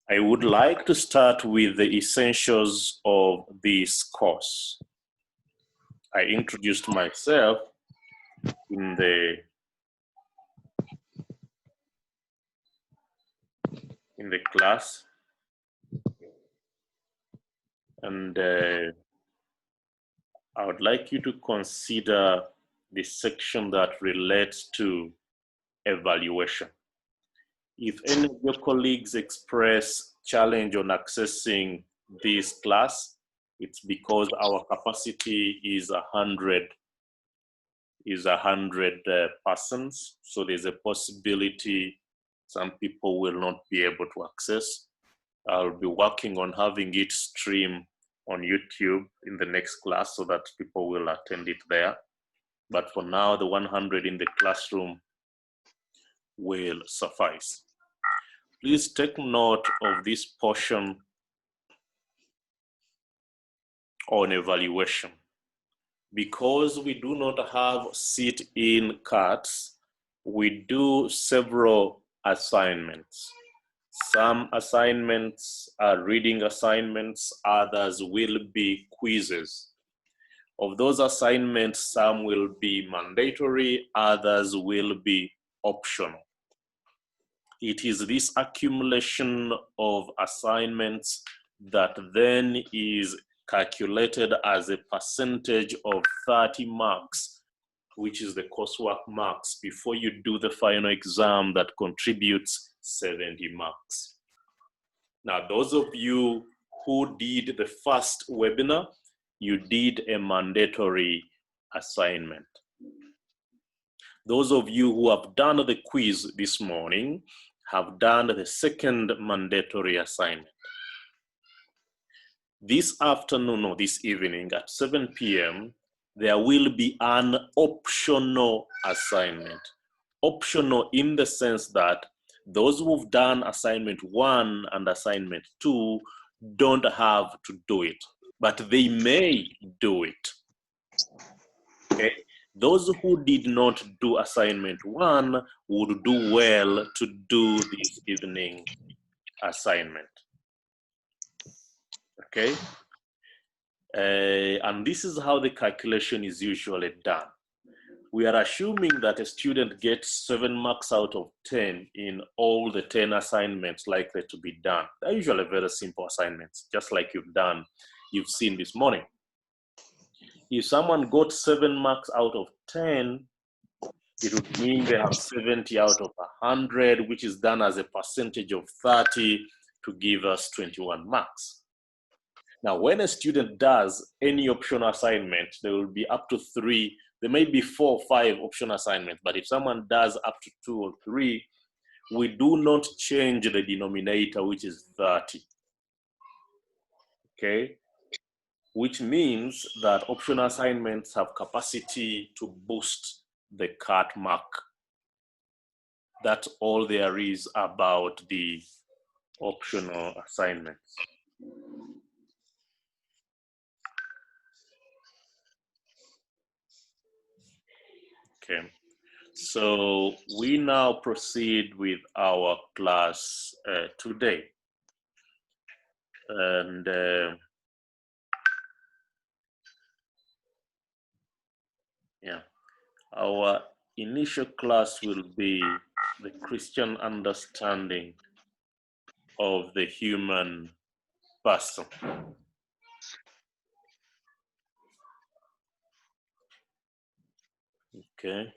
I would like to start with the essentials of this course. I introduced myself in the class, and I would like you to consider the section that relates to evaluation. If any of your colleagues express challenge on accessing this class, it's because our capacity is 100 persons. So there's a possibility some people will not be able to access. I'll be working on having it stream on YouTube in the next class so that people will attend it there. But for now, the 100 in the classroom will suffice. Please take note of this portion on evaluation. Because we do not have sit-in cards, we do several assignments. Some assignments are reading assignments, others will be quizzes. Of those assignments, some will be mandatory, others will be optional. It is this accumulation of assignments that then is calculated as a percentage of 30 marks, which is the coursework marks, before you do the final exam that contributes 70 marks. Now, those of you who did the first webinar, you did a mandatory assignment. Those of you who have done the quiz this morning have done the second mandatory assignment. This afternoon or this evening at 7 p.m., there will be an optional assignment. Optional in the sense that those who've done assignment 1 and assignment 2 don't have to do it, but they may do it. Okay? Those who did not do assignment 1 would do well to do this evening assignment. Okay? And this is how the calculation is usually done. We are assuming that a student gets 7 marks out of 10 in all the 10 assignments likely to be done. They're usually very simple assignments, just like you've seen this morning. If someone got 7 marks out of 10, it would mean they have 70 out of 100, which is done as a percentage of 30 to give us 21 marks. Now, when a student does any optional assignment, there will be up to 3, there may be 4 or 5 optional assignments, but if someone does up to 2 or 3, we do not change the denominator, which is 30. Okay? Which means that optional assignments have capacity to boost the cut mark. That's all there is about the optional assignments. Okay, so we now proceed with our class today. And yeah, our initial class will be the Christian understanding of the human person. Okay.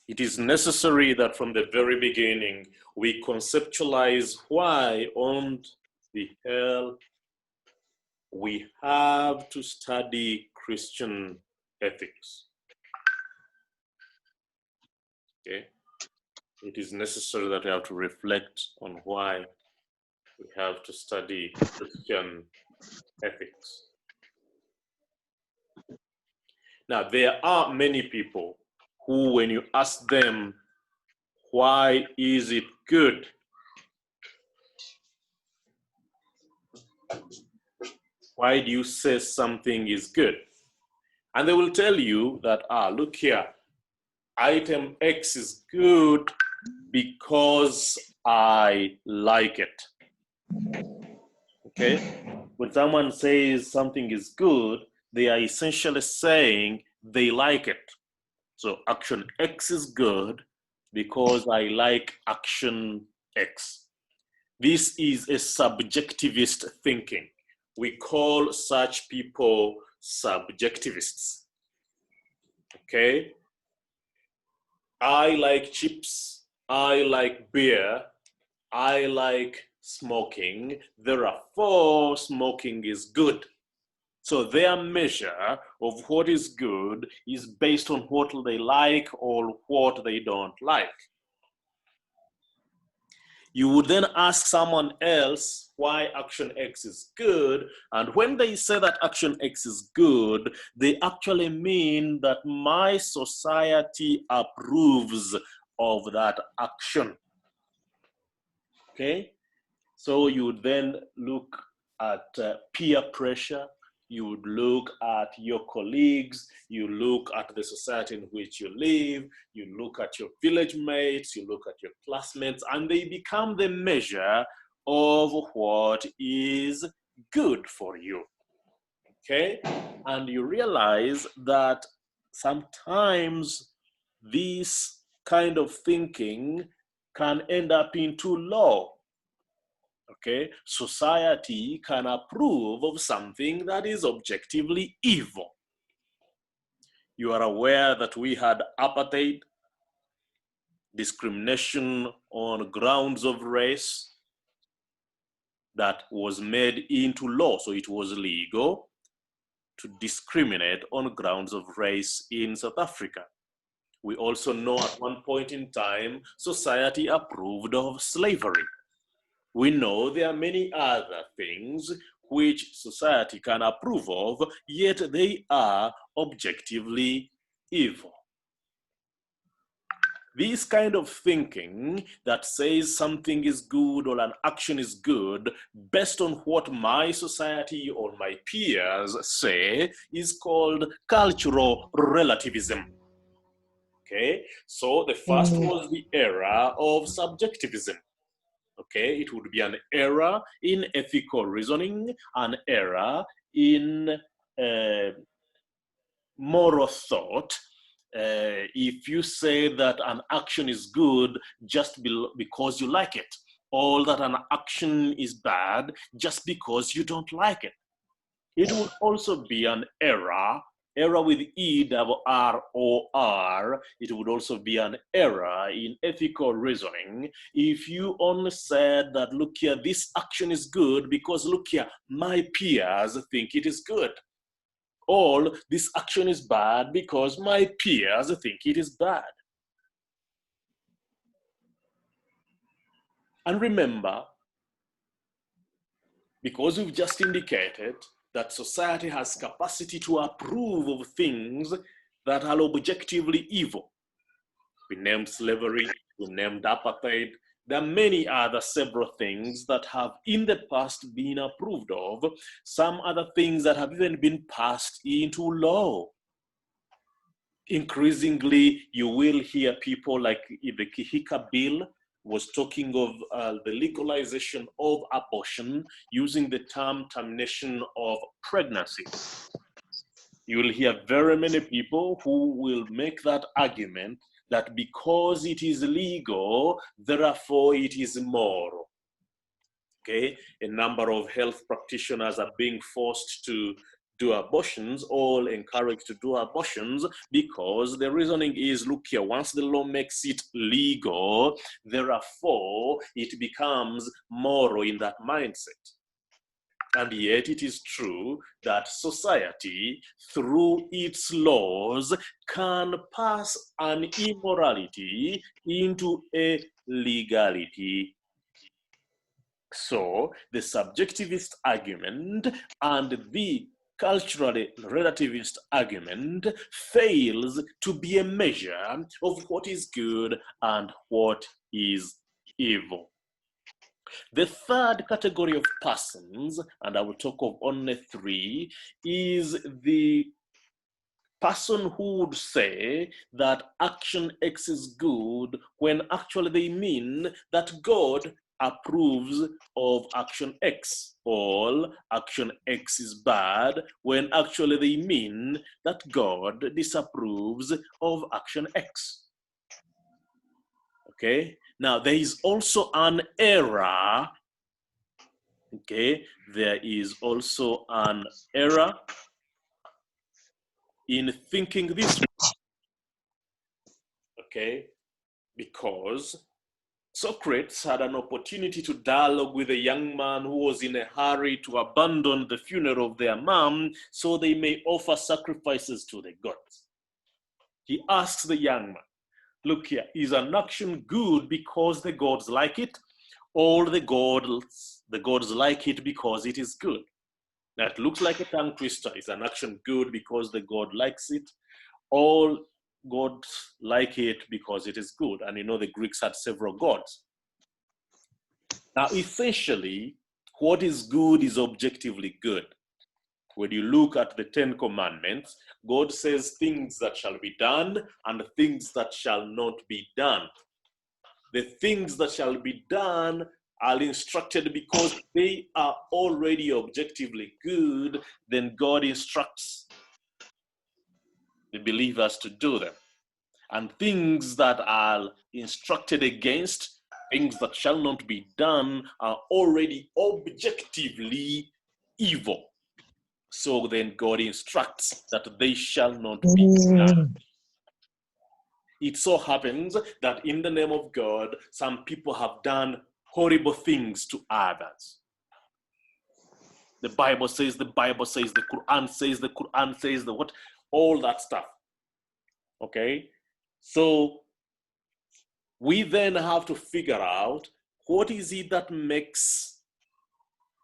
It is necessary that from the very beginning, we conceptualize why on the hell we have to study Christian ethics. Okay? It is necessary that we have to reflect on why we have to study Christian ethics. Now, there are many people who, when you ask them, why is it good? Why do you say something is good? And they will tell you that, look here, item X is good because I like it. Okay? When someone says something is good, they are essentially saying they like it. So action X is good because I like action X. This is a subjectivist thinking. We call such people subjectivists. Okay? I like chips, I like beer, I like smoking. Therefore, smoking is good. So their measure of what is good is based on what they like or what they don't like. You would then ask someone else why action X is good, and when they say that action X is good, they actually mean that my society approves of that action. Okay? So you would then look at peer pressure, you would look at your colleagues, you look at the society in which you live, you look at your village mates, you look at your classmates, and they become the measure of what is good for you. Okay? And you realize that sometimes this kind of thinking can end up into law. Okay, society can approve of something that is objectively evil. You are aware that we had apartheid, discrimination on grounds of race, that was made into law. So it was legal to discriminate on grounds of race in South Africa. We also know at one point in time, society approved of slavery. We know there are many other things which society can approve of, yet they are objectively evil. This kind of thinking that says something is good or an action is good based on what my society or my peers say is called cultural relativism. Okay, so the first was the era of subjectivism. Okay, it would be an error in ethical reasoning, an error in moral thought. If you say that an action is good just because you like it, or that an action is bad just because you don't like it. It would also be an error with E-R-R-O-R, it would also be an error in ethical reasoning if you only said that, look here, this action is good because, look here, my peers think it is good. Or this action is bad because my peers think it is bad. And remember, because we've just indicated that society has capacity to approve of things that are objectively evil. We named slavery, we named apartheid. There are many other several things that have in the past been approved of, some other things that have even been passed into law. Increasingly, you will hear people like the Kihika Bill was talking of the legalization of abortion using the term termination of pregnancy. You will hear very many people who will make that argument that because it is legal, therefore it is moral. Okay, a number of health practitioners are being forced to do abortions, all encouraged to do abortions, because the reasoning is, look here, once the law makes it legal, therefore it becomes moral in that mindset. And yet it is true that society, through its laws, can pass an immorality into a legality. So the subjectivist argument and the culturally relativist argument fails to be a measure of what is good and what is evil. The third category of persons, and I will talk of only three, is the person who would say that action X is good when actually they mean that God approves of action X, or action X is bad when actually they mean that God disapproves of action X. Okay, now there is also an error. Okay, there is also an error in thinking this way. Okay, because Socrates had an opportunity to dialogue with a young man who was in a hurry to abandon the funeral of their mom so they may offer sacrifices to the gods. He asks the young man, look here, is an action good because the gods like it, or the gods like it because it is good? That looks like a tongue twister. Is an action good because the God likes it, or God like it because it is good? And you know the Greeks had several gods. Now, essentially, what is good is objectively good. When you look at the 10 Commandments, God says things that shall be done and things that shall not be done. The things that shall be done are instructed because they are already objectively good. Then God instructs the believers to do them. And things that are instructed against, things that shall not be done, are already objectively evil. So then God instructs that they shall not be done. It so happens that in the name of God, some people have done horrible things to others. The Bible says, the Quran says, the what? All that stuff. Okay? So we then have to figure out what is it that makes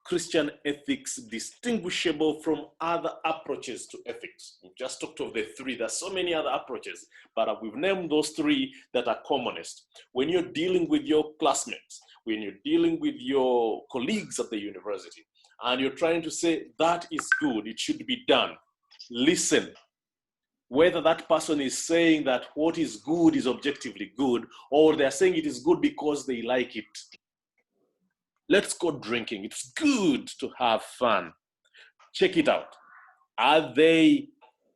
Christian ethics distinguishable from other approaches to ethics. We've just talked of the three. There's so many other approaches, but we've named those three that are commonest. When you're dealing with your classmates, when you're dealing with your colleagues at the university, and you're trying to say that is good, it should be done, listen. Whether that person is saying that what is good is objectively good, or they're saying it is good because they like it. Let's go drinking. It's good to have fun. Check it out. Are they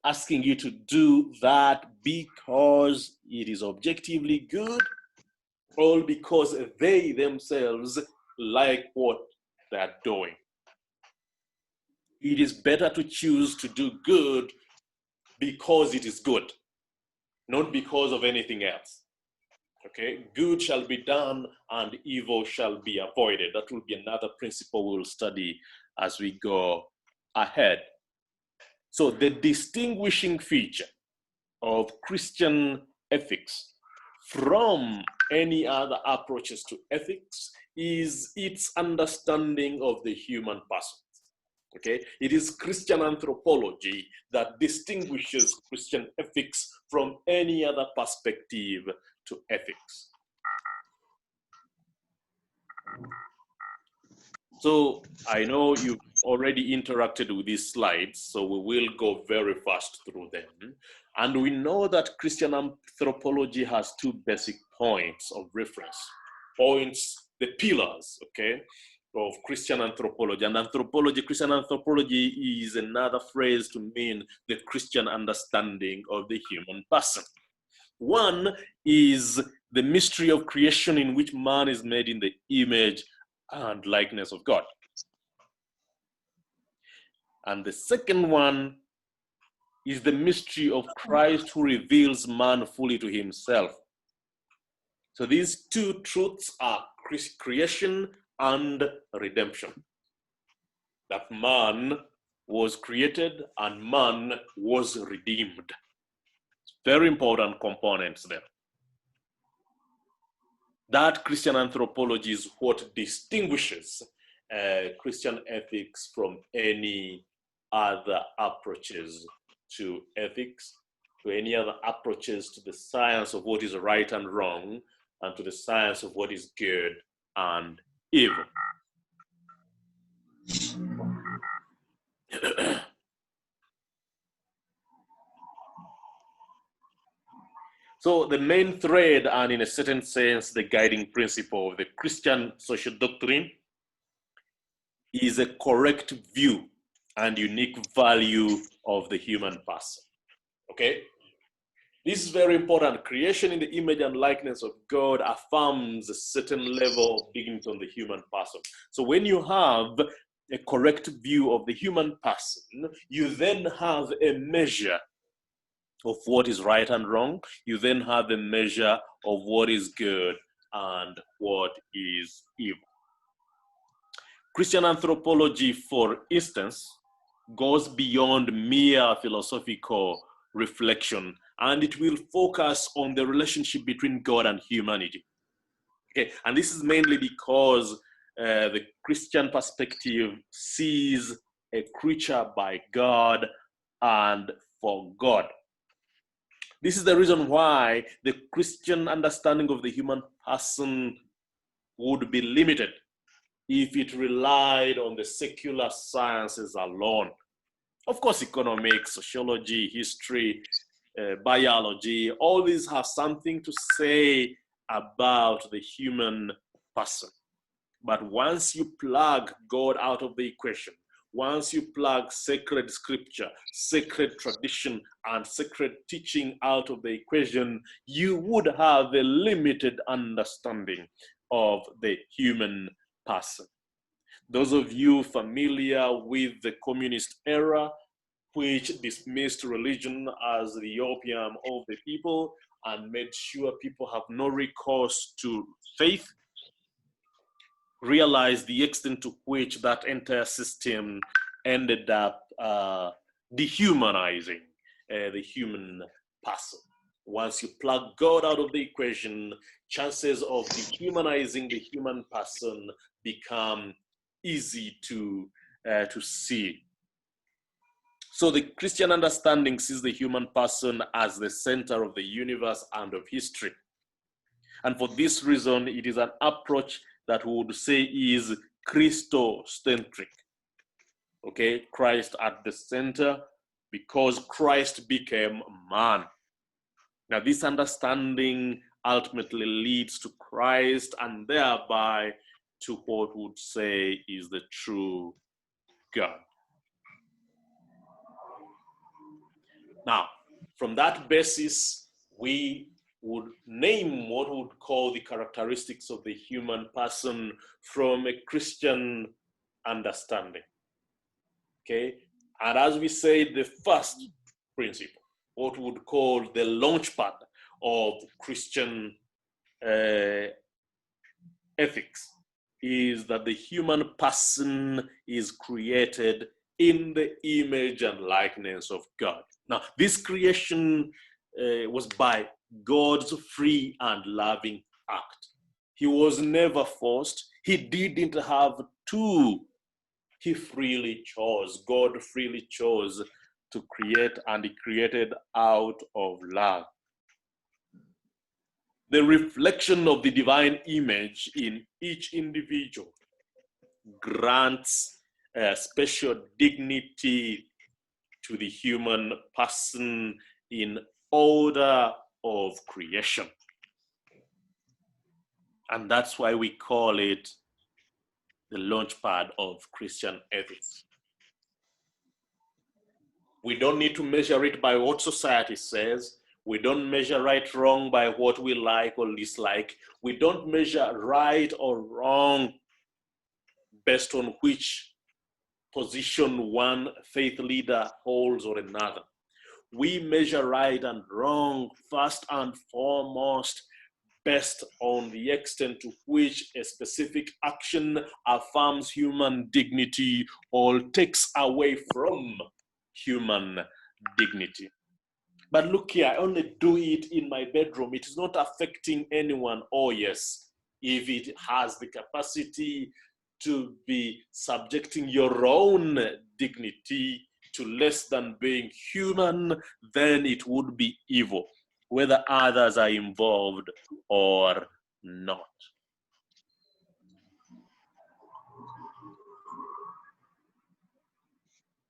asking you to do that because it is objectively good, or because they themselves like what they're doing? It is better to choose to do good because it is good, not because of anything else. Okay, good shall be done and evil shall be avoided. That will be another principle we'll study as we go ahead. So the distinguishing feature of Christian ethics from any other approaches to ethics is its understanding of the human person. Okay, it is Christian anthropology that distinguishes Christian ethics from any other perspective to ethics. So I know you've already interacted with these slides, so we will go very fast through them. And we know that Christian anthropology has two basic points of reference. The pillars, okay, of Christian anthropology. And Christian anthropology is another phrase to mean the Christian understanding of the human person. One is the mystery of creation, in which man is made in the image and likeness of God. And the second one is the mystery of Christ who reveals man fully to himself. So these two truths are creation and redemption. That man was created and man was redeemed. Very important components there. That Christian anthropology is what distinguishes Christian ethics from any other approaches to ethics, to any other approaches to the science of what is right and wrong, and to the science of what is good and evil. So the main thread, and in a certain sense, the guiding principle of the Christian social doctrine is a correct view and unique value of the human person. Okay? This is very important. Creation in the image and likeness of God affirms a certain level of dignity on the human person. So when you have a correct view of the human person, you then have a measure of what is right and wrong. You then have a measure of what is good and what is evil. Christian anthropology, for instance, goes beyond mere philosophical reflection, and it will focus on the relationship between God and humanity. Okay, and this is mainly because the Christian perspective sees a creature by God and for God. This is the reason why the Christian understanding of the human person would be limited if it relied on the secular sciences alone. Of course, economics, sociology, history, biology, all these have something to say about the human person. But once you plug God out of the equation, once you plug sacred scripture, sacred tradition, and sacred teaching out of the equation, you would have a limited understanding of the human person. Those of you familiar with the communist era, which dismissed religion as the opium of the people and made sure people have no recourse to faith, realize the extent to which that entire system ended up dehumanizing the human person. Once you plug God out of the equation, chances of dehumanizing the human person become easy to see. So the Christian understanding sees the human person as the center of the universe and of history. And for this reason, it is an approach that we would say is Christocentric. Okay, Christ at the center, because Christ became man. Now, this understanding ultimately leads to Christ and thereby to what we would say is the true God. Now, from that basis, we would name what we would call the characteristics of the human person from a Christian understanding. Okay, and as we said, the first principle, what we would call the launchpad of Christian ethics, is that the human person is created in the image and likeness of God. Now, this creation was by God's free and loving act. He was never forced. He didn't have to. He freely chose. God freely chose to create, and he created out of love. The reflection of the divine image in each individual grants special dignity to the human person in order of creation. And that's why we call it the launchpad of Christian ethics. We don't need to measure it by what society says. We don't measure right wrong by what we like or dislike. We don't measure right or wrong based on which position one faith leader holds or another. We measure right and wrong first and foremost based on the extent to which a specific action affirms human dignity or takes away from human dignity. But look here, I only do it in my bedroom. It is not affecting anyone. Oh yes, if it has the capacity to be subjecting your own dignity to less than being human, then it would be evil, whether others are involved or not.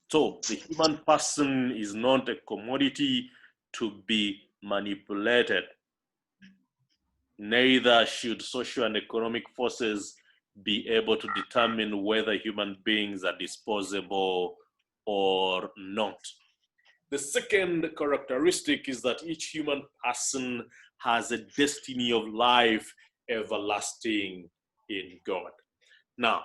So the human person is not a commodity to be manipulated. Neither should social and economic forces be able to determine whether human beings are disposable or not. The second characteristic is that each human person has a destiny of life everlasting in God. Now,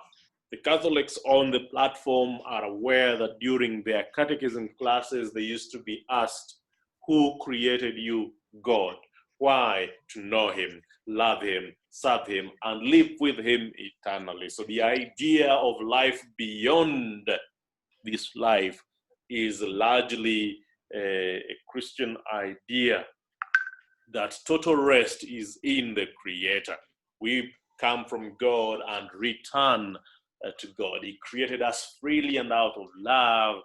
the Catholics on the platform are aware that during their catechism classes, they used to be asked, who created you? God. Why? To know him, love him, serve him, and live with him eternally. So the idea of life beyond this life is largely a Christian idea, that total rest is in the Creator. We come from God and return to God. He created us freely and out of love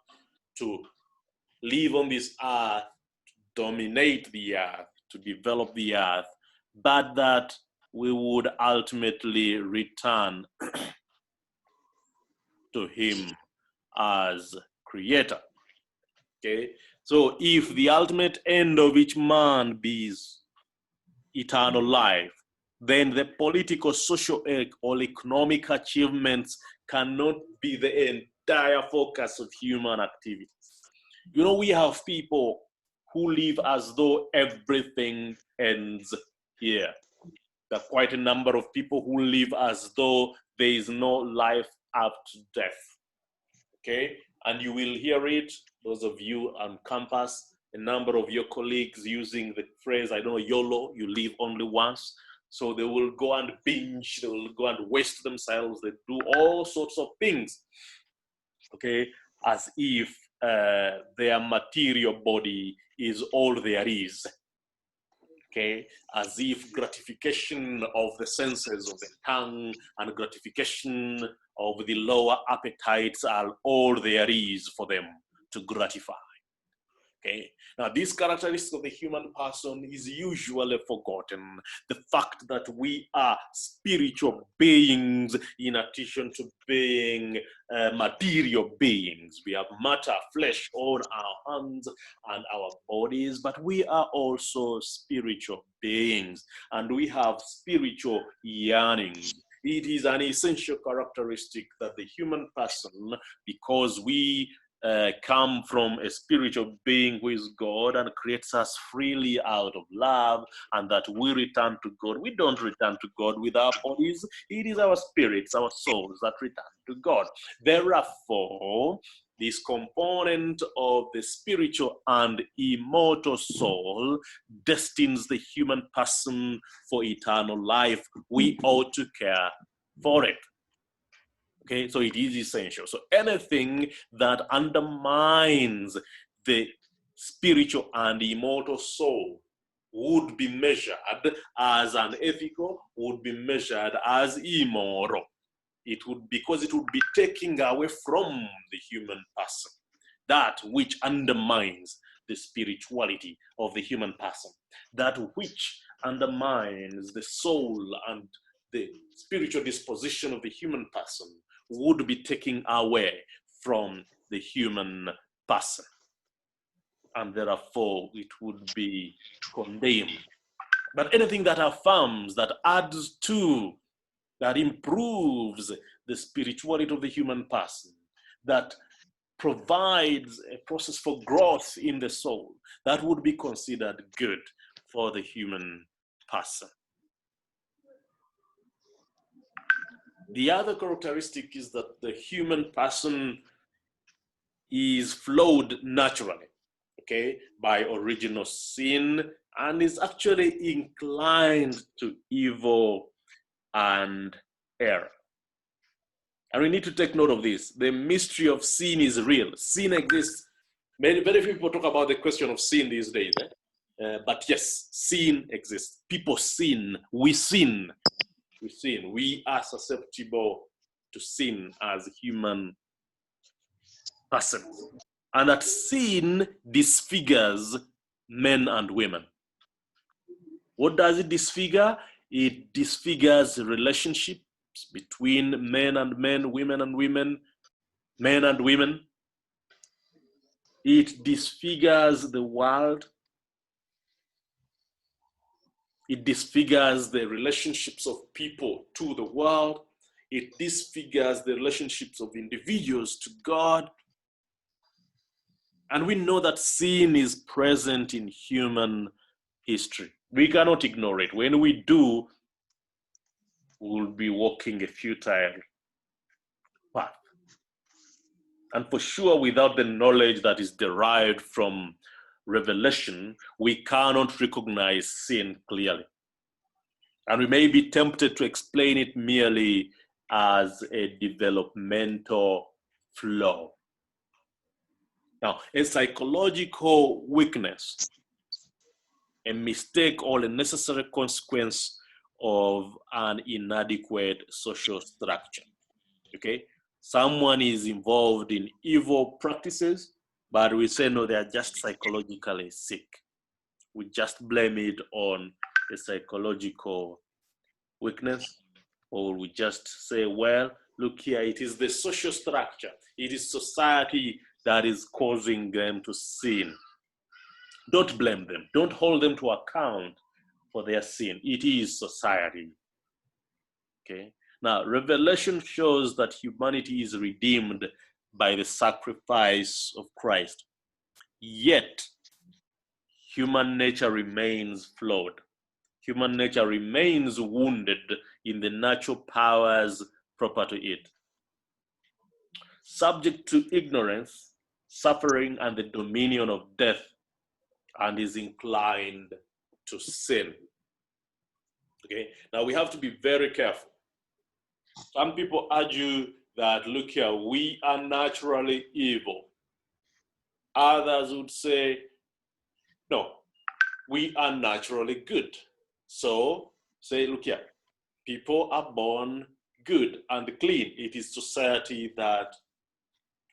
to live on this earth, to dominate the earth, to develop the earth, but that we would ultimately return to him as Creator. Okay, so if the ultimate end of each man be eternal life, then the political, social, or economic achievements cannot be the entire focus of human activities. You know, we have people who live as though everything ends here. There are quite a number of people who live as though there is no life after death. Okay, and you will hear it, those of you on campus, a number of your colleagues using the phrase, I don't know, YOLO, you live only once. So they will go and binge, they will go and waste themselves, they do all sorts of things, okay, as if their material body is all there is. Okay, as if gratification of the senses of the tongue and gratification of the lower appetites are all there is for them to gratify. Okay, now this characteristic of the human person is usually forgotten. The fact that we are spiritual beings in addition to being material beings. We have matter, flesh on our hands and our bodies, but we are also spiritual beings and we have spiritual yearnings. It is an essential characteristic that the human person, because we come from a spiritual being who is God and creates us freely out of love, and that we return to God. We don't return to God with our bodies. It is our spirits, our souls that return to God. Therefore, this component of the spiritual and immortal soul destines the human person for eternal life. We ought to care for it. Okay, so it is essential. So anything that undermines the spiritual and immortal soul would be measured as unethical, would be measured as immoral. It would, because it would be taking away from the human person that which undermines the spirituality of the human person, that which undermines the soul and the spiritual disposition of the human person would be taken away from the human person, and therefore it would be condemned. But anything that affirms, that adds to, that improves the spirituality of the human person, that provides a process for growth in the soul, that would be considered good for the human person. The other characteristic is that the human person is flowed naturally, okay, by original sin, and is actually inclined to evil and error. And we need to take note of this. The mystery of sin is real. Sin exists. Very few people talk about the question of sin these days. But yes, sin exists. People sin. We sin. We sin. We are susceptible to sin as human persons. And that sin disfigures men and women. What does it disfigure? It disfigures relationships between men and men, women and women, men and women. It disfigures the world. It disfigures the relationships of people to the world. It disfigures the relationships of individuals to God. And we know that sin is present in human history. We cannot ignore it. When we do, we'll be walking a futile path. And for sure, without the knowledge that is derived from revelation, we cannot recognize sin clearly. And we may be tempted to explain it merely as a developmental flaw. Now, a psychological weakness, a mistake, or a necessary consequence of an inadequate social structure. Okay? Someone is involved in evil practices, but we say, no, they are just psychologically sick. We just blame it on a psychological weakness, or we just say, well, look here, it is the social structure, it is society that is causing them to sin. Don't blame them. Don't hold them to account for their sin. It is society. Okay? Now, Revelation shows that humanity is redeemed by the sacrifice of Christ. Yet, human nature remains flawed. Human nature remains wounded in the natural powers proper to it, subject to ignorance, suffering, and the dominion of death, and is inclined to sin. Okay, now we have to be very careful. Some people argue that, look here, we are naturally evil. Others would say, no, we are naturally good. So, say, look here, people are born good and clean. It is society that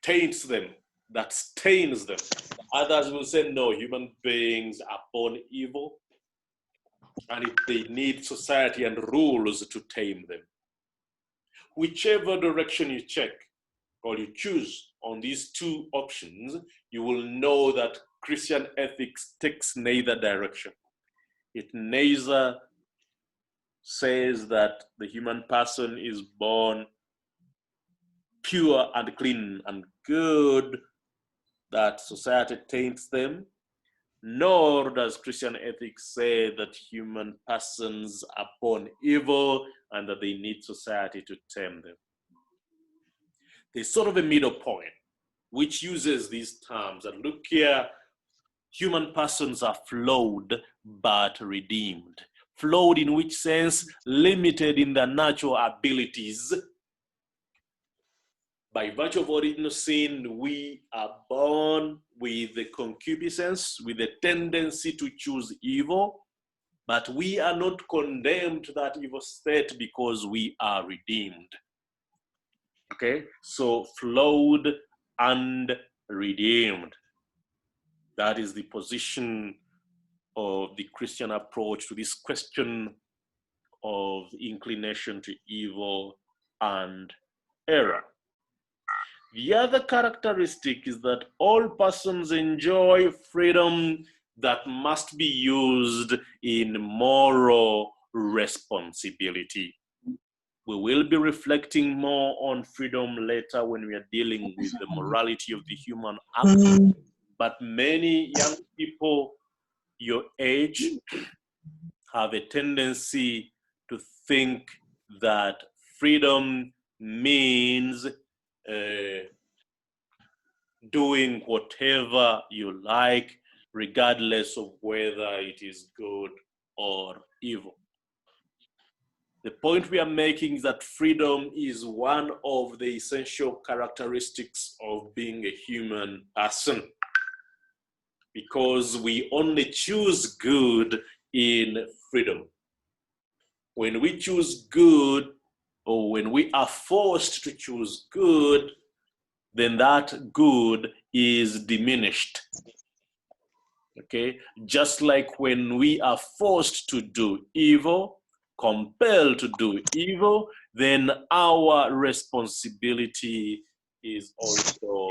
taints them, that stains them. Others will say, no, human beings are born evil, and they need society and rules to tame them. Whichever direction you check or you choose on these two options, you will know that Christian ethics takes neither direction. It neither says that the human person is born pure and clean and good, that society taints them, nor does Christian ethics say that human persons are born evil and that they need society to tame them. There's sort of a middle point which uses these terms and look here, human persons are flawed but redeemed. Flawed in which sense? Limited in their natural abilities. By virtue of original sin, we are born with the concupiscence, with the tendency to choose evil, but we are not condemned to that evil state because we are redeemed. Okay, so flawed and redeemed. That is the position of the Christian approach to this question of inclination to evil and error. The other characteristic is that all persons enjoy freedom that must be used in moral responsibility. We will be reflecting more on freedom later when we are dealing with the morality of the human act. But many young people your age have a tendency to think that freedom means doing whatever you like, regardless of whether it is good or evil. The point we are making is that freedom is one of the essential characteristics of being a human person, because we only choose good in freedom. When we choose good, or when we are forced to choose good, then that good is diminished. Okay? Just like when we are forced to do evil, compelled to do evil, then our responsibility is also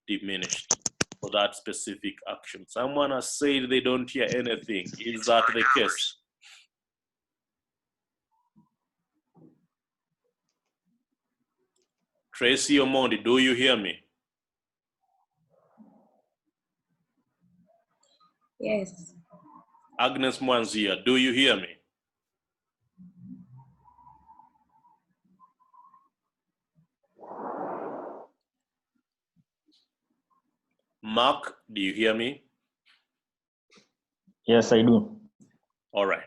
diminished for that specific action. Someone has said they don't hear anything. Is that the case? Tracy Omondi, do you hear me? Yes. Agnes Mwanzia, do you hear me? Mark, do you hear me? Yes, I do. All right.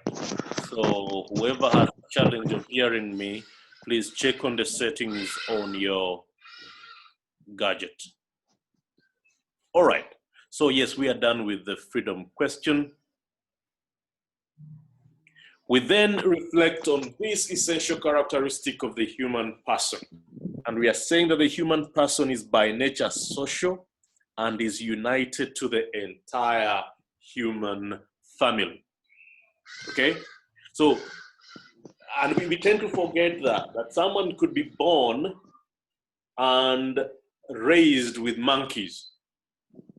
So whoever has a challenge of hearing me, please check on the settings on your gadget. All right. So yes, we are done with the freedom question. We then reflect on this essential characteristic of the human person. And we are saying that the human person is by nature social and is united to the entire human family. Okay? So, and we tend to forget that someone could be born and raised with monkeys.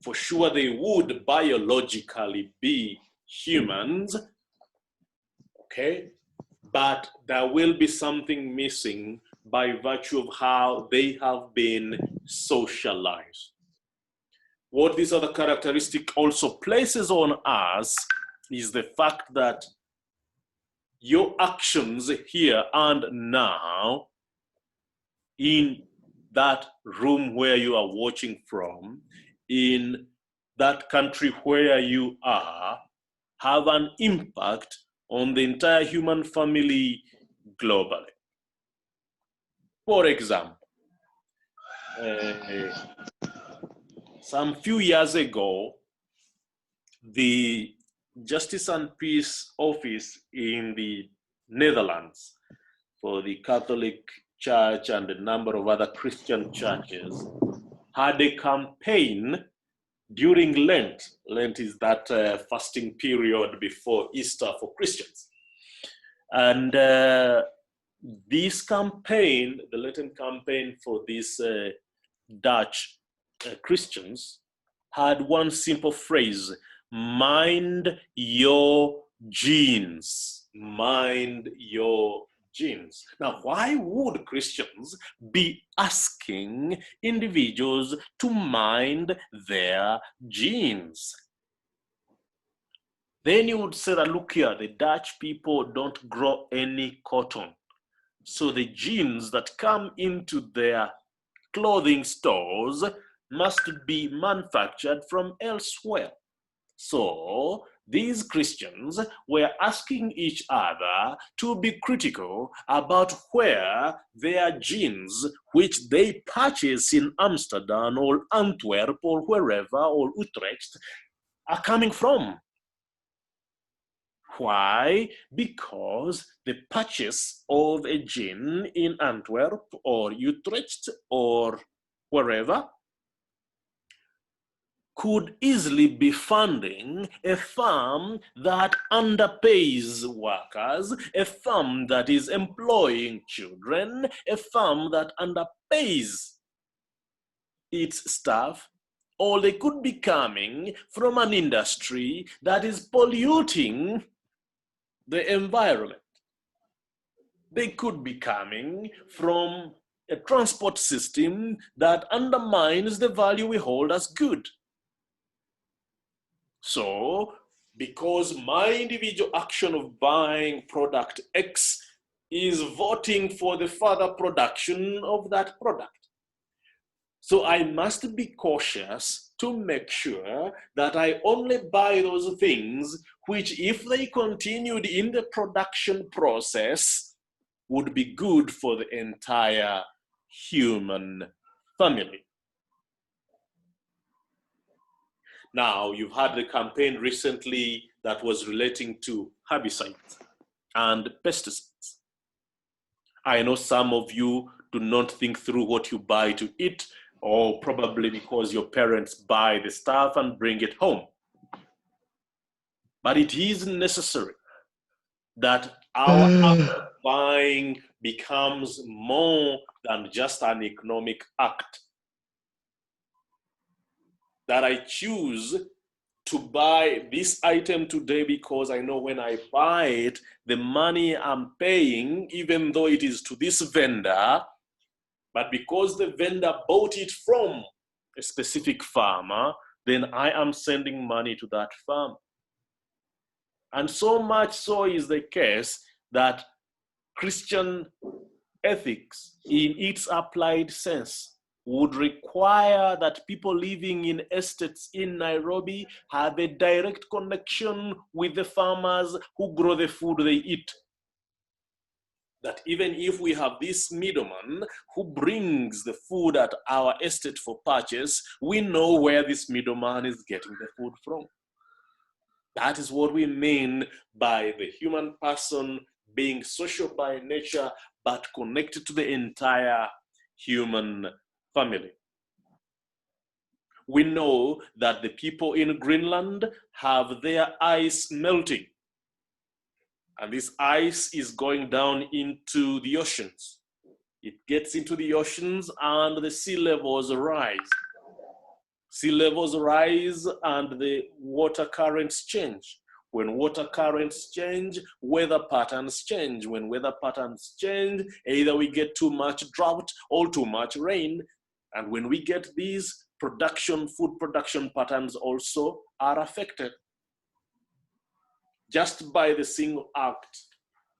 For sure, they would biologically be humans, okay? But there will be something missing by virtue of how they have been socialized. What this other characteristic also places on us is the fact that your actions here and now in that room where you are watching from, in that country where you are, have an impact on the entire human family globally. For example, some few years ago, the Justice and Peace Office in the Netherlands for the Catholic Church and a number of other Christian churches had a campaign during Lent. Lent is that fasting period before Easter for Christians. And this campaign, the Lenten campaign for these Dutch Christians, had one simple phrase: mind your genes. Mind your genes. Now, why would Christians be asking individuals to mind their genes? Then you would say that, look here, the Dutch people don't grow any cotton. So the jeans that come into their clothing stores must be manufactured from elsewhere. So these Christians were asking each other to be critical about where their jeans, which they purchase in Amsterdam or Antwerp or wherever, or Utrecht, are coming from. Why? Because the purchase of a jean in Antwerp or Utrecht or wherever could easily be funding a firm that underpays workers, a firm that is employing children, a firm that underpays its staff, or they could be coming from an industry that is polluting the environment. They could be coming from a transport system that undermines the value we hold as good. So, because my individual action of buying product X is voting for the further production of that product. So I must be cautious to make sure that I only buy those things which, if they continued in the production process, would be good for the entire human family. Now, you've had the campaign recently that was relating to herbicides and pesticides. I know some of you do not think through what you buy to eat, or probably because your parents buy the stuff and bring it home. But it is necessary that our act of buying becomes more than just an economic act. That I choose to buy this item today because I know when I buy it, the money I'm paying, even though it is to this vendor, but because the vendor bought it from a specific farmer, then I am sending money to that farm. And so much so is the case that Christian ethics, in its applied sense, would require that people living in estates in Nairobi have a direct connection with the farmers who grow the food they eat. That even if we have this middleman who brings the food at our estate for purchase, we know where this middleman is getting the food from. That is what we mean by the human person being social by nature, but connected to the entire human family. We know that the people in Greenland have their ice melting. And this ice is going down into the oceans. It gets into the oceans and the sea levels rise. Sea levels rise and the water currents change. When water currents change, weather patterns change. When weather patterns change, either we get too much drought or too much rain. And when we get these, food production patterns also are affected. Just by the single act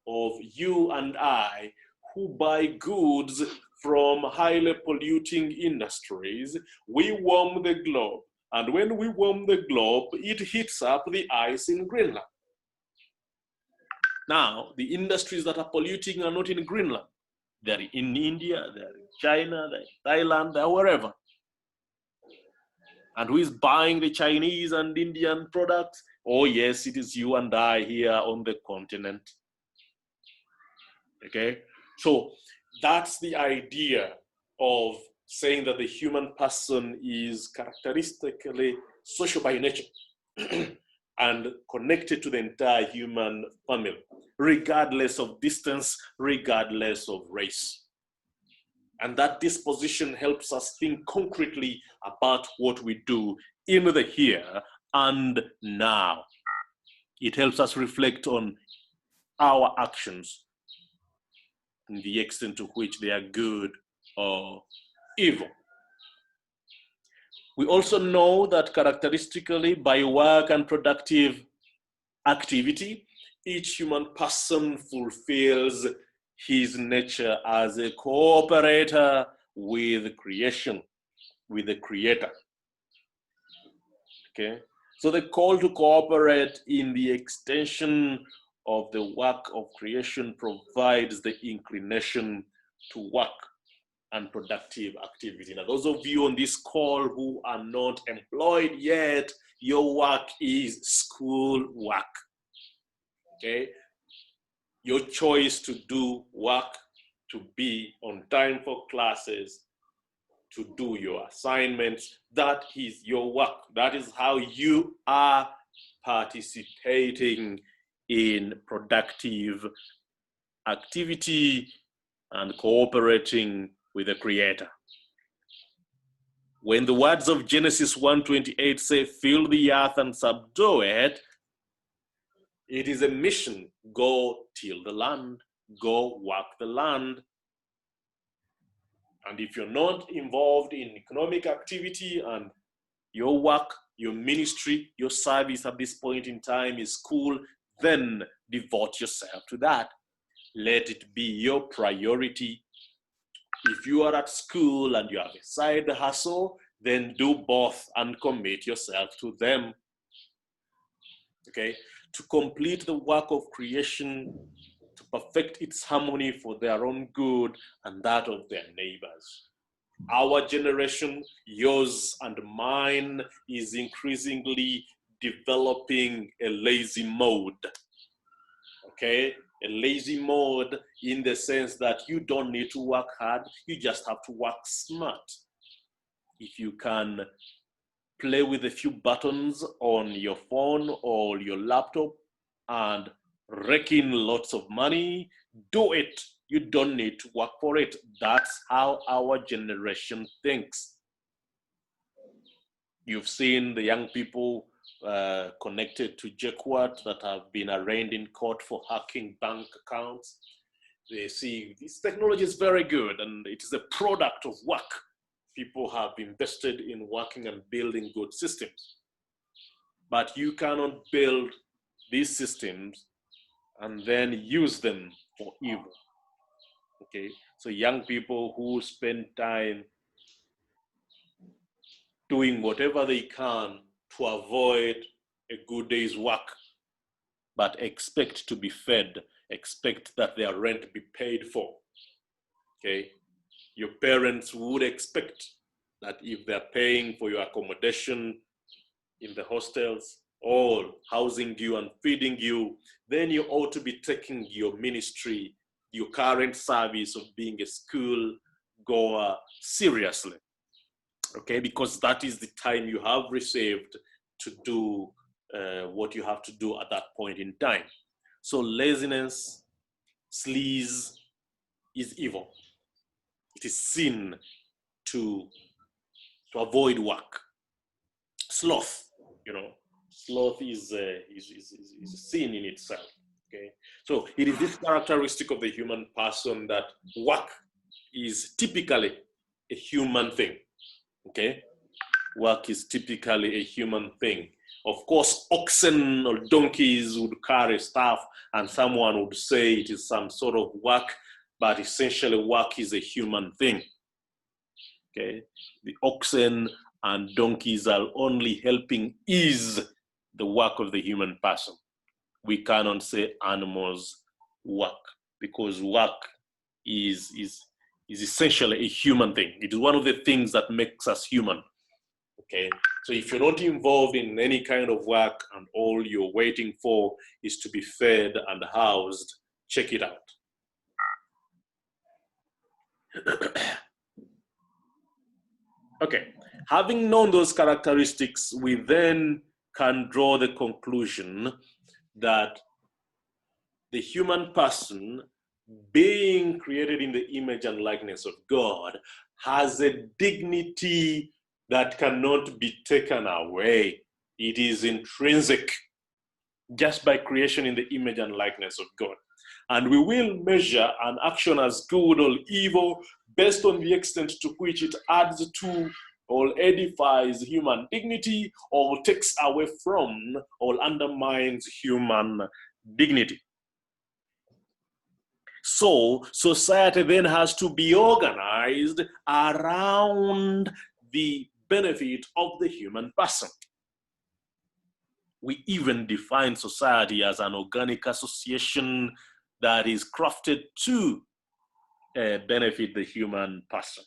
of you and I who buy goods from highly polluting industries, we warm the globe. And when we warm the globe, it heats up the ice in Greenland. Now, the industries that are polluting are not in Greenland. They're in India, they're in China, they're in Thailand, they're wherever. And who is buying the Chinese and Indian products? Oh yes, it is you and I here on the continent. Okay, so that's the idea of saying that the human person is characteristically social by nature and connected to the entire human family, regardless of distance, regardless of race. And that disposition helps us think concretely about what we do in the here and now. It helps us reflect on our actions and the extent to which they are good or evil. We also know that characteristically by work and productive activity, each human person fulfills his nature as a cooperator with creation, with the creator. Okay, so the call to cooperate in the extension of the work of creation provides the inclination to work and productive activity. Now, those of you on this call who are not employed yet, your work is school work. Okay, your choice to do work, to be on time for classes, to do your assignments, that is your work. That is how you are participating in productive activity and cooperating with the Creator. When the words of Genesis 1:28 say, fill the earth and subdue it, it is a mission. Go till the land, go work the land. And if you're not involved in economic activity and your work, your ministry, your service at this point in time is school, then devote yourself to that. Let it be your priority If you are at school and you have a side hustle, then do both and commit yourself to them. Okay? To complete the work of creation, to perfect its harmony for their own good and that of their neighbors. Our generation, yours and mine, is increasingly developing a lazy mode. Okay? A lazy mode in the sense that you don't need to work hard, you just have to work smart. If you can play with a few buttons on your phone or your laptop and rake in lots of money, do it. You don't need to work for it. That's how our generation thinks. You've seen the young people connected to JKUAT that have been arraigned in court for hacking bank accounts. They see this technology is very good and it is a product of work. People have invested in working and building good systems. But you cannot build these systems and then use them for evil. Okay, so young people who spend time doing whatever they can to avoid a good day's work, but expect to be fed, expect that their rent be paid for. Okay, your parents would expect that if they're paying for your accommodation in the hostels or housing you and feeding you, then you ought to be taking your ministry, your current service of being a school goer seriously. Okay, because that is the time you have received to do what you have to do at that point in time. So laziness, sleaze is evil. It is sin to avoid work. Sloth, sloth is a sin in itself. Okay, so it is this characteristic of the human person that work is typically a human thing. Okay, work is typically a human thing. Of course, oxen or donkeys would carry stuff and someone would say it is some sort of work, but essentially work is a human thing. Okay, the oxen and donkeys are only helping ease the work of the human person. We cannot say animals work because work is essentially a human thing. It is one of the things that makes us human. Okay, so if you're not involved in any kind of work and all you're waiting for is to be fed and housed, check it out. Okay, having known those characteristics, we then can draw the conclusion that the human person, being created in the image and likeness of God, has a dignity that cannot be taken away. It is intrinsic just by creation in the image and likeness of God. And we will measure an action as good or evil based on the extent to which it adds to or edifies human dignity or takes away from or undermines human dignity. So society then has to be organized around the benefit of the human person. We even define society as an organic association that is crafted to benefit the human person.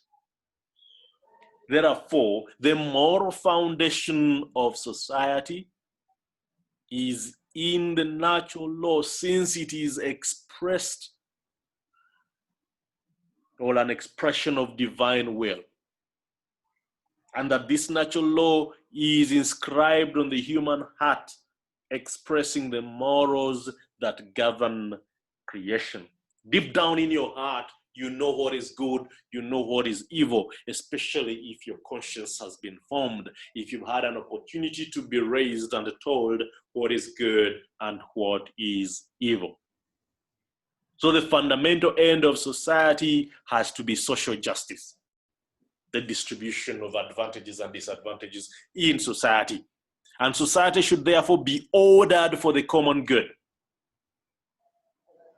Therefore, the moral foundation of society is in the natural law, since it is expressed or an expression of divine will. And that this natural law is inscribed on the human heart, expressing the morals that govern creation. Deep down in your heart, you know what is good, you know what is evil, especially if your conscience has been formed, if you've had an opportunity to be raised and told what is good and what is evil. So the fundamental end of society has to be social justice, the distribution of advantages and disadvantages in society. And society should therefore be ordered for the common good.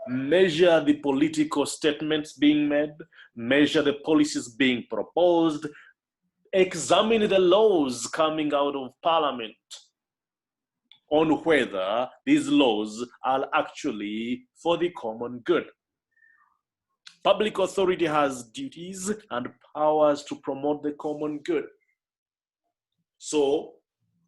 measure the political statements being made, measure the policies being proposed, examine the laws coming out of parliament on whether these laws are actually for the common good. Public authority has duties and powers to promote the common good. So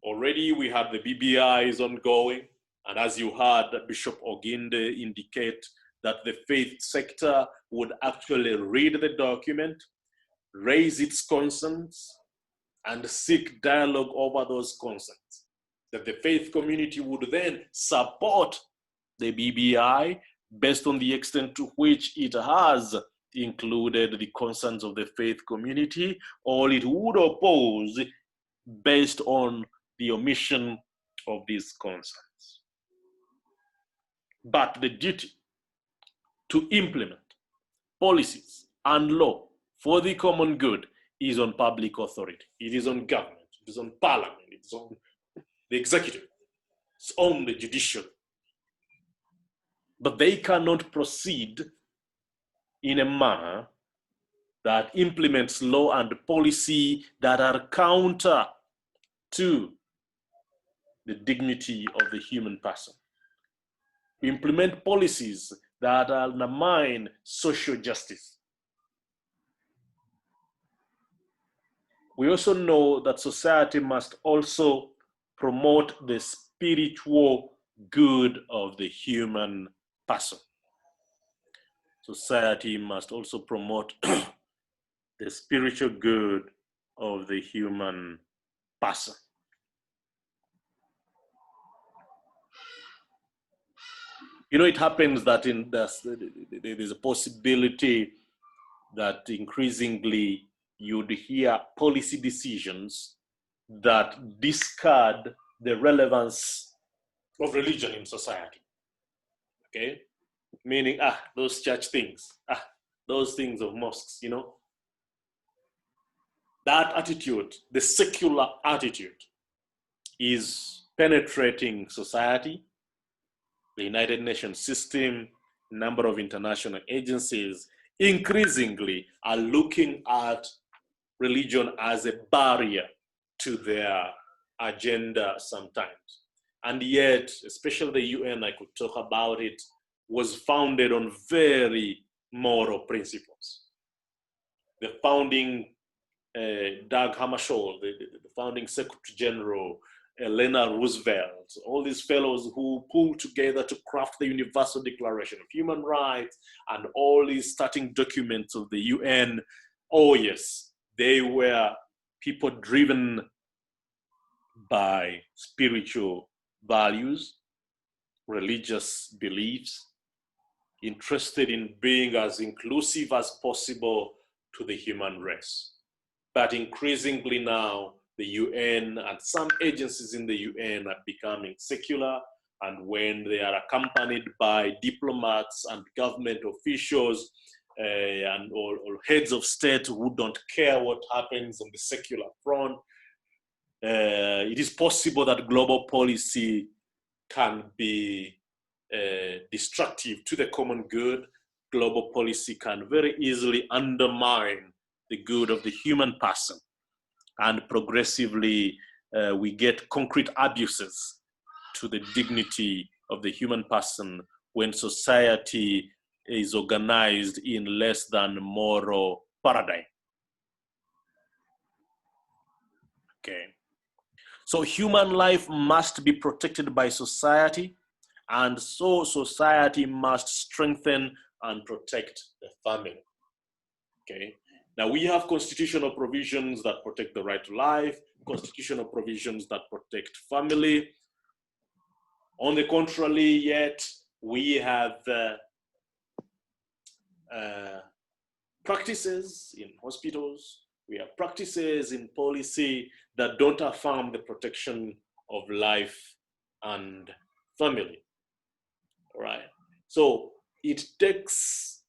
already we have the BBI ongoing, and as you heard Bishop Oginde indicate that the faith sector would actually read the document, raise its concerns, and seek dialogue over those concerns. That the faith community would then support the BBI based on the extent to which it has included the concerns of the faith community, or it would oppose based on the omission of these concerns. But the duty to implement policies and law for the common good is on public authority. It is on government, it is on parliament, it is on the executive, it's on the judiciary. But they cannot proceed in a manner that implements law and policy that are counter to the dignity of the human person. We implement policies that undermine social justice. We also know that society must also promote the spiritual good of the human person. Society must also promote the spiritual good of the human person. You know, it happens that there's a possibility that increasingly you'd hear policy decisions that discard the relevance of religion in society. Okay? Meaning, those church things, those things of mosques, you know. That attitude, the secular attitude, is penetrating society. The United Nations system, a number of international agencies increasingly are looking at religion as a barrier to their agenda sometimes. And yet, especially the UN, I could talk about it, was founded on very moral principles. The founding Dag Hammarskjöld, the founding Secretary General, Eleanor Roosevelt, all these fellows who pulled together to craft the Universal Declaration of Human Rights and all these starting documents of the UN. Oh yes, they were people driven by spiritual values, religious beliefs, interested in being as inclusive as possible to the human race. But increasingly now, the UN and some agencies in the UN are becoming secular, and when they are accompanied by diplomats and government officials or heads of state who don't care what happens on the secular front, it is possible that global policy can be destructive to the common good. Global policy can very easily undermine the good of the human person. And progressively, we get concrete abuses to the dignity of the human person when society is organized in less than moral paradigm. Okay. So human life must be protected by society, and so society must strengthen and protect the family. Okay. Now we have constitutional provisions that protect the right to life, constitutional provisions that protect family. On the contrary, yet we have practices in hospitals, we have practices in policy that don't affirm the protection of life and family. All right. So it takes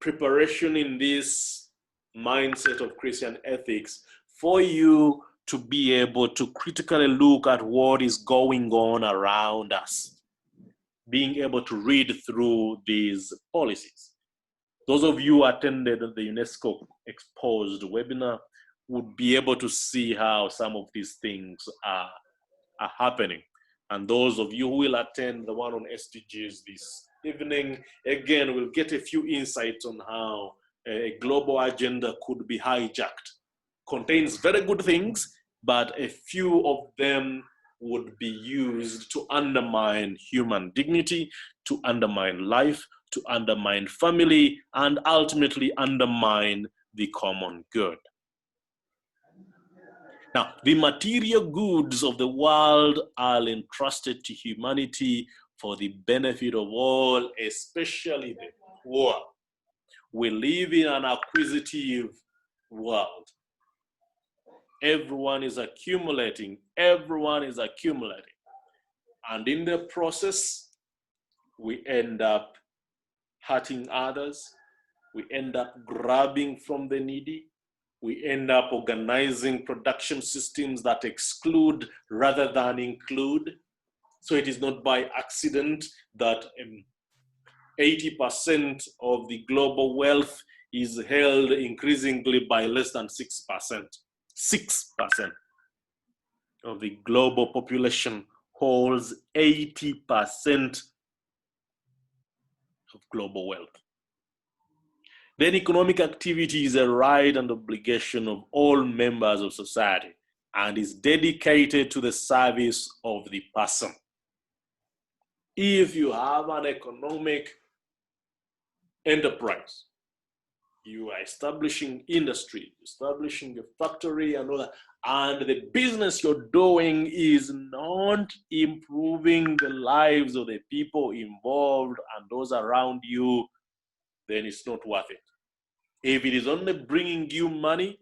preparation in this mindset of Christian ethics for you to be able to critically look at what is going on around us. being able to read through these policies. Those of you who attended the UNESCO Exposed webinar would be able to see how some of these things are happening. And those of you who will attend the one on SDGs this evening, again, will get a few insights on how a global agenda could be hijacked. Contains very good things, but a few of them would be used to undermine human dignity, to undermine life, to undermine family, and ultimately undermine the common good. Now, the material goods of the world are entrusted to humanity for the benefit of all, especially the poor. We live in an acquisitive world. Everyone is accumulating. Everyone is accumulating. And in the process, we end up hurting others. We end up grabbing from the needy. We end up organizing production systems that exclude rather than include. So it is not by accident that 80% of the global wealth is held increasingly by less than 6%. 6% of the global population holds 80% of global wealth. Then economic activity is a right and obligation of all members of society and is dedicated to the service of the person. If you have an economic enterprise, you are establishing industry, establishing a factory and all that, and the business you're doing is not improving the lives of the people involved and those around you, then it's not worth it. If it is only bringing you money,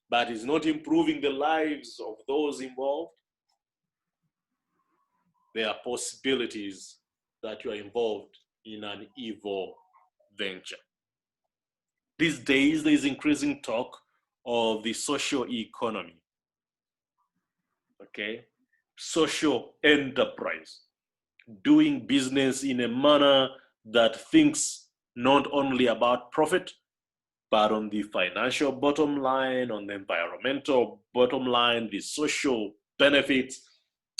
but is not improving the lives of those involved, there are possibilities that you are involved in an evil venture. These days, there is increasing talk of the social economy, okay? Social enterprise, doing business in a manner that thinks not only about profit, but on the financial bottom line, on the environmental bottom line, the social benefits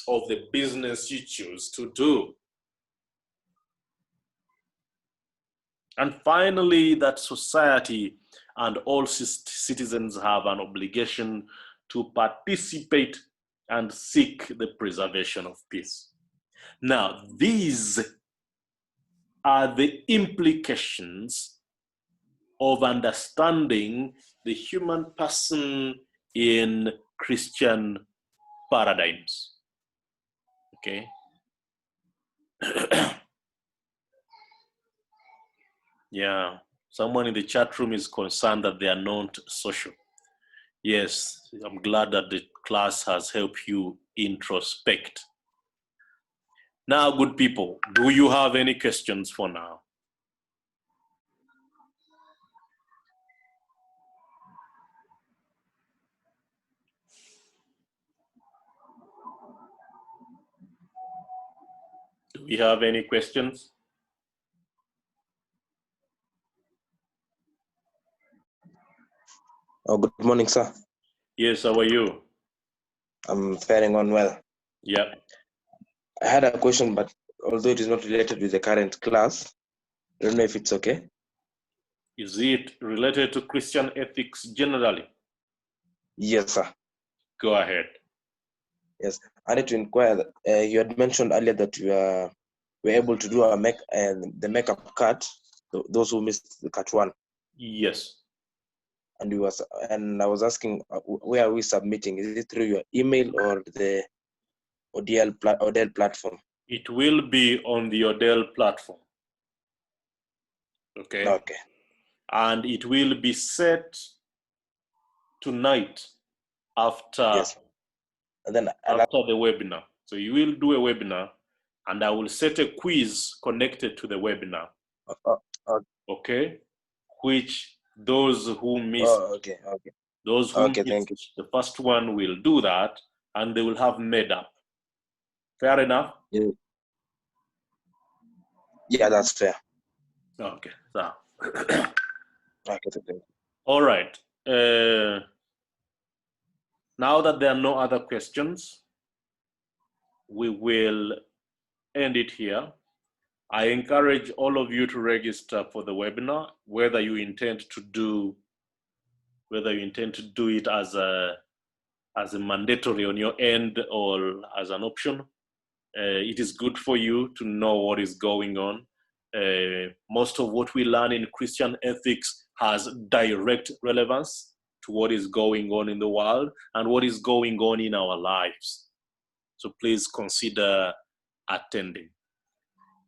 of the business you choose to do. And finally, that society and all citizens have an obligation to participate and seek the preservation of peace. Now, these are the implications of understanding the human person in Christian paradigms. Okay? Yeah, someone in the chat room is concerned that they are not social. Yes, I'm glad that the class has helped you introspect. Now, good people, do you have any questions for now? Do we have any questions? Oh, good morning, sir. Yes, how are you? I'm faring on well. Yeah. I had a question, but although it is not related with the current class, I don't know if it's okay. Is it related to Christian ethics generally? Yes, sir. Go ahead. Yes, I need to inquire. You had mentioned earlier that you were able to do the makeup cut, those who missed the cut one. Yes. And I was asking, where are we submitting? Is it through your email or the Odell platform? It will be on the Odell platform. Okay. Okay. And it will be set tonight after, yes. And then after the webinar. So you will do a webinar and I will set a quiz connected to the webinar. Okay. Which those who missed, those who missed the first one will do that and they will have made up. Fair enough? Yeah. Yeah, that's fair. Okay, so. Okay, thank you. All right. Now that there are no other questions, we will end it here. I encourage all of you to register for the webinar, whether you intend to do it as a mandatory on your end or as an option. It is good for you to know what is going on. Most of what we learn in Christian ethics has direct relevance to what is going on in the world and what is going on in our lives. So please consider attending.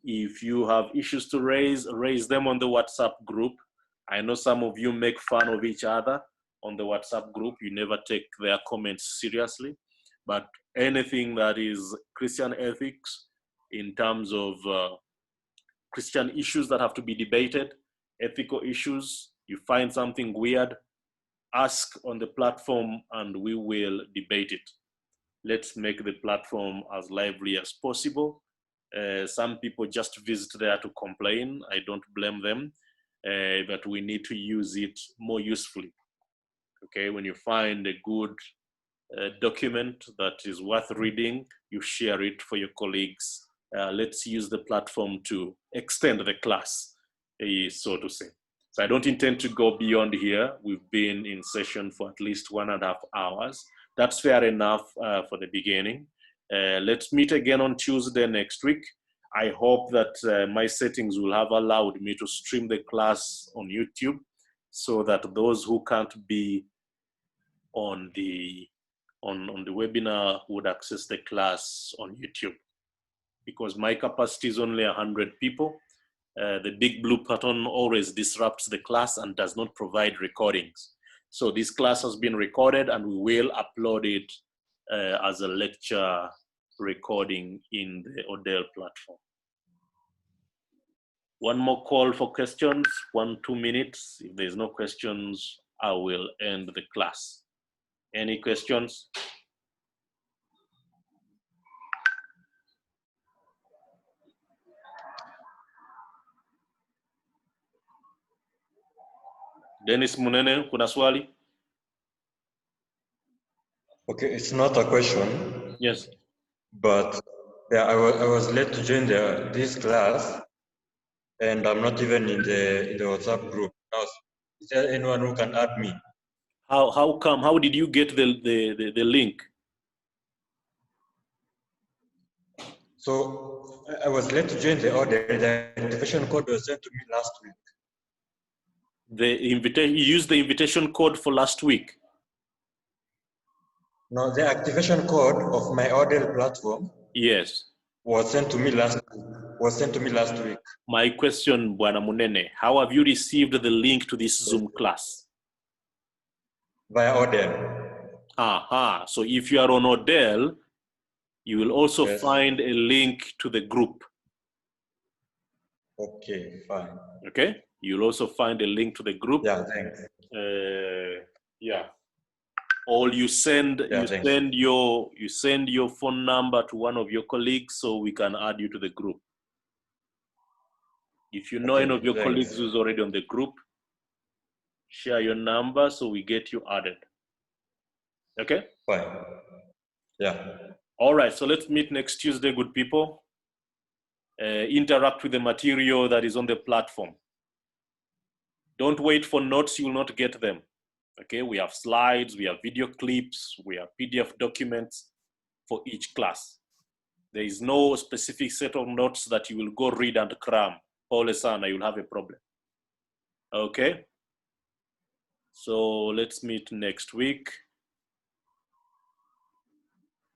If you have issues to raise them on the WhatsApp group. I know some of you make fun of each other on the WhatsApp group. You never take their comments seriously, but anything that is Christian ethics in terms of Christian issues that have to be debated, ethical issues, you find something weird, ask on the platform and we will debate it. Let's make the platform as lively as possible. Some people just visit there to complain. I don't blame them, but we need to use it more usefully. Okay, when you find a good document that is worth reading, you share it for your colleagues. Let's use the platform to extend the class, so to say. So I don't intend to go beyond here. We've been in session for at least 1.5 hours. That's fair enough for the beginning. Let's meet again on Tuesday next week. I hope that my settings will have allowed me to stream the class on YouTube so that those who can't be on the webinar would access the class on YouTube. Because my capacity is only 100 people, the big blue button always disrupts the class and does not provide recordings. So this class has been recorded and we will upload it as a lecture recording in the Odell platform. One more call for questions, 1-2 minutes. If there's no questions, I will end the class. Any questions? Dennis Munene, kuna swali? Okay, it's not a question. Yes. But yeah, I was late to join this class, and I'm not even in the WhatsApp group. Now, is there anyone who can add me? How come? How did you get the link? So I was late to join the order. The invitation code was sent to me last week. You used the invitation code for last week? No, the activation code of my order platform. Yes. Was sent to me last week. My question, Bwana Munene, how have you received the link to this Zoom class? Via Odell. Aha. So if you are on Odell, you will also Yes. find a link to the group. Okay, fine. Okay. You'll also find a link to the group. Yeah, thanks. Yeah. Or you send your phone number to one of your colleagues so we can add you to the group. If you know any of your colleagues who's already on the group, share your number so we get you added. Okay? Fine. Yeah. All right, so let's meet next Tuesday, good people. Interact with the material that is on the platform. Don't wait for notes, you will not get them. Okay, we have slides, we have video clips, we have PDF documents for each class. There is no specific set of notes that you will go read and cram. Pole sana, you'll have a problem. Okay? So let's meet next week.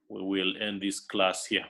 We will end this class here.